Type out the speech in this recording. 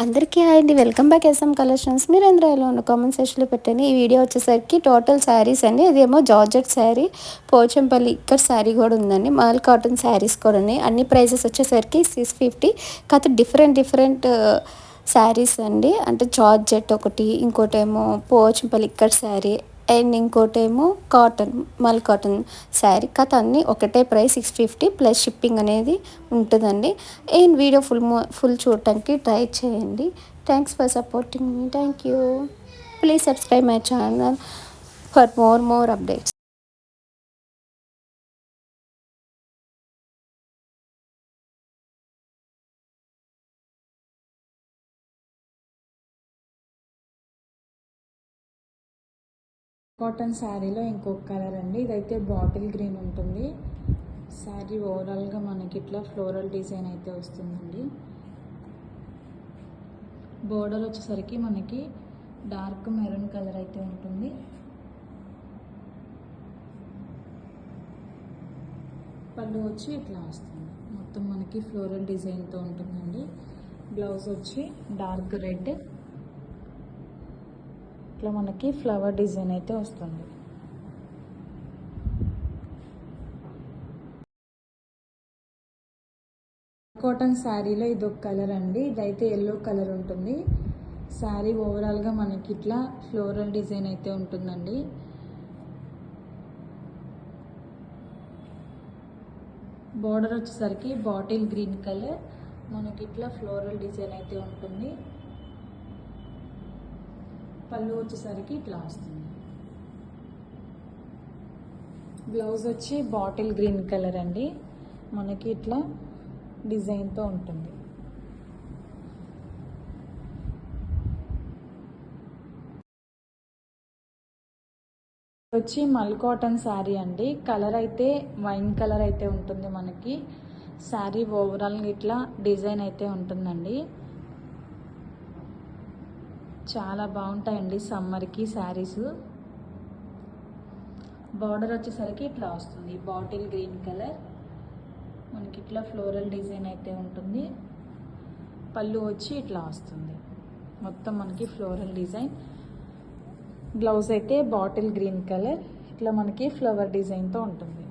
అందరికీ హాయ్ అండి, welcome back S M collections. మీరు ఎందులో ఉన్న కామెంట్ సెక్షన్లో పెట్టండి. ఈ వీడియో వచ్చేసరికి టోటల్ శారీస్ అండి. ఇదేమో జార్జెట్ శారీ, పోచంపల్లి ఇక్కడ శారీ కూడా ఉందండి. మాల్ కాటన్ శారీస్ కూడా ఉన్నాయి. అన్ని ప్రైజెస్ వచ్చేసరికి 650. కాకపోతే డిఫరెంట్ శారీస్ అండి. అంటే జార్జెట్ ఒకటి, ఇంకోటేమో పోచంపల్లి ఇక్కడ శారీ, అండ్ ఇంకోటేమో కాటన్, మల్ కాటన్ శారీ. కథ అన్నీ ఒకటే ప్రైస్ 650 ప్లస్ షిప్పింగ్ అనేది ఉంటుందండి. అండ్ వీడియో ఫుల్ చూడటానికి ట్రై చేయండి. Thanks for supporting me. Thank you. Please subscribe my channel for more updates. Cotton శారీలో ఇంకొక కలర్ అండి. ఇదైతే బాటిల్ గ్రీన్ ఉంటుంది. శారీ ఓవరాల్గా మనకి ఇట్లా ఫ్లోరల్ డిజైన్ అయితే వస్తుందండి. బోర్డర్ వచ్చేసరికి మనకి డార్క్ మెరూన్ కలర్ అయితే ఉంటుంది. పళ్ళు వచ్చి ఇట్లా వస్తుంది. మొత్తం మనకి ఫ్లోరల్ డిజైన్తో ఉంటుందండి. బ్లౌజ్ వచ్చి డార్క్ రెడ్, ఇట్లా మనకి ఫ్లవర్ డిజైన్ అయితే వస్తుంది. కాటన్ శారీలో ఇదొక కలర్ అండి. ఇదైతే ఎల్లో కలర్ ఉంటుంది. శారీ ఓవరాల్గా మనకి ఇట్లా ఫ్లోరల్ డిజైన్ అయితే ఉంటుందండి. బార్డర్ వచ్చేసరికి బాటిల్ గ్రీన్ కలర్, మనకి ఇట్లా ఫ్లోరల్ డిజైన్ అయితే ఉంటుంది. పళ్ళు వచ్చేసరికి ఇట్లా వస్తుంది. బ్లౌజ్ వచ్చి బాటిల్ గ్రీన్ కలర్ అండి. మనకి ఇట్లా డిజైన్తో ఉంటుంది. వచ్చి మల్ కాటన్ శారీ అండి. కలర్ అయితే వైన్ కలర్ అయితే ఉంటుంది. మనకి శారీ ఓవరాల్గా ఇట్లా డిజైన్ అయితే ఉంటుందండి. చాలా బాగుంటాయండి సమ్మర్కి శారీస్. బార్డర్ వచ్చేసరికి ఇట్లా వస్తుంది. బాటిల్ గ్రీన్ కలర్, మనకి ఇట్లా ఫ్లోరల్ డిజైన్ అయితే ఉంటుంది. పళ్ళు వచ్చి ఇట్లా వస్తుంది. మొత్తం మనకి ఫ్లోరల్ డిజైన్. బ్లౌజ్ అయితే బాటిల్ గ్రీన్ కలర్, ఇట్లా మనకి ఫ్లవర్ డిజైన్తో ఉంటుంది.